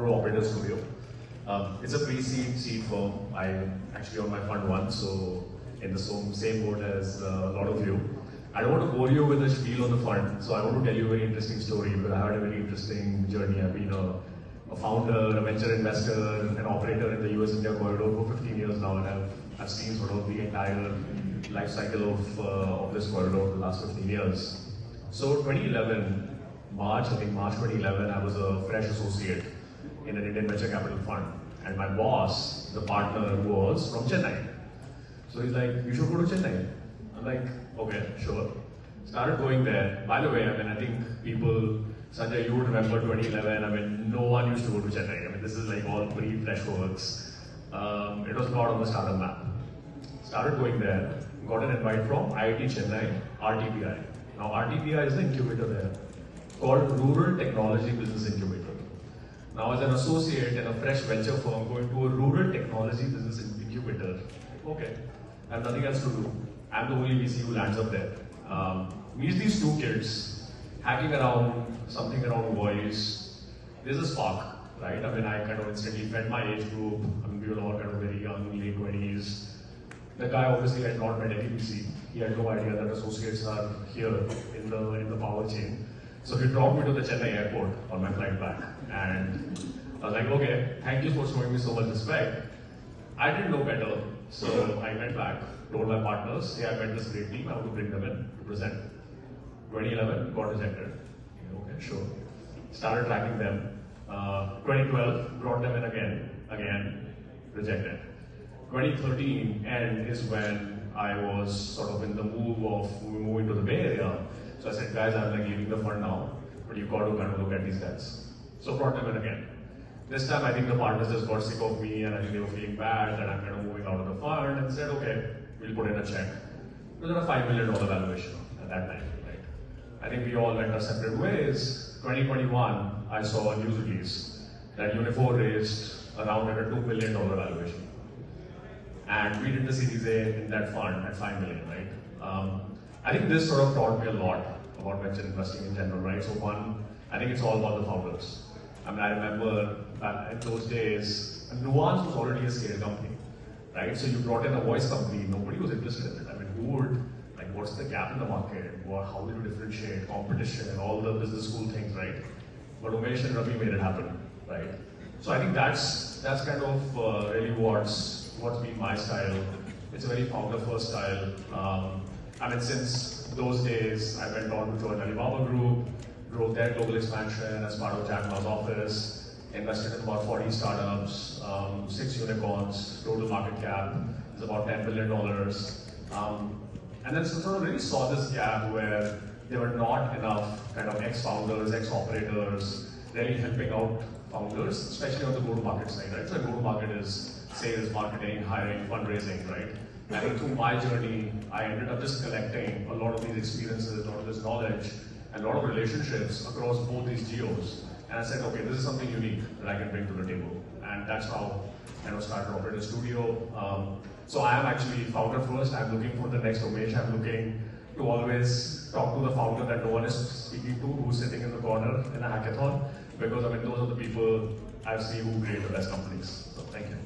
Grow Operator Studio. It's a pre-seed seed firm. I'm actually on my fund one, so in the same boat as a lot of you. I don't want to bore you with a spiel on the fund, so I want to tell you a very interesting story because I had a very interesting journey. I've been a founder, a venture investor, an operator in the US-India corridor for 15 years now, and I've seen sort of the entire life cycle of this corridor for the last 15 years. So 2011, March 2011, I was a fresh associate in an Indian venture capital fund, and my boss, the partner, was from Chennai. So he's like, you should go to Chennai. I'm like, okay, sure. Started going there. By the way, I think people, Sanjay, you would remember 2011. No one used to go to Chennai. This is like all pre-Freshworks. It was not on the startup map. Started going there. Got an invite from IIT Chennai, RTPI. Now RTPI is the incubator there, called Rural Technology Business Incubator. Now as an associate in a fresh venture firm going to a rural technology business incubator, okay, I have nothing else to do. I'm the only VC who lands up there. Meets these two kids, hacking around, something around voice. There's a spark, right? I kind of instantly fed my age group. We were all kind of very young, late 20s. The guy obviously had not met any VC. He had no idea that associates are here in the power chain. So he dropped me to the Chennai airport on my flight back. And I was like, okay, thank you for showing me so much respect. I didn't know better, so I went back, told my partners, hey, I met this great team, I want to bring them in to present. 2011, got rejected. Okay, sure. Started tracking them. 2012, brought them in again, rejected. 2013 end is when I was sort of in the move of moving to the Bay Area. So I said, guys, I'm like leaving the fund now, but you've got to kind of look at these guys. So brought them in again. This time I think the partners just got sick of me and I think they were feeling bad that I'm kind of moving out of the fund and said, okay, we'll put in a check. It was at a $5 million valuation at that time, right? I think we all went our separate ways. 2021, I saw a news release that Uniphore raised around at a $2 million valuation. And we did the Series A in that fund at $5 million, right? I think this sort of taught me a lot about venture investing in general, right? So one, I think it's all about the founders. I remember in those days, Nuance was already a scale company, right? So you brought in a voice company, nobody was interested in it. Who would, what's the gap in the market? How will you differentiate competition and all the business school things, right? But Umesh and Ravi made it happen, right? So I think that's kind of really what's been my style. It's a very founder-first style. Since those days, I went on to join Alibaba Group, drove their global expansion as part of Jack Ma's office, invested in about 40 startups, 6 unicorns, total market cap is about $10 billion. And then sort of really saw this gap where there were not enough kind of ex-founders, ex-operators really helping out founders, especially on the go-to-market side, right? So go-to-market is sales, marketing, hiring, fundraising, right? I think through my journey, I ended up just collecting a lot of these experiences, a lot of this knowledge, and a lot of relationships across both these geos. And I said, okay, this is something unique that I can bring to the table. And that's how I started Operator Studio. So I am actually founder first. I'm looking for the next Umesh. I'm looking to always talk to the founder that no one is speaking to, who's sitting in the corner in a hackathon. Because those are the people I've seen who create the best companies. So thank you.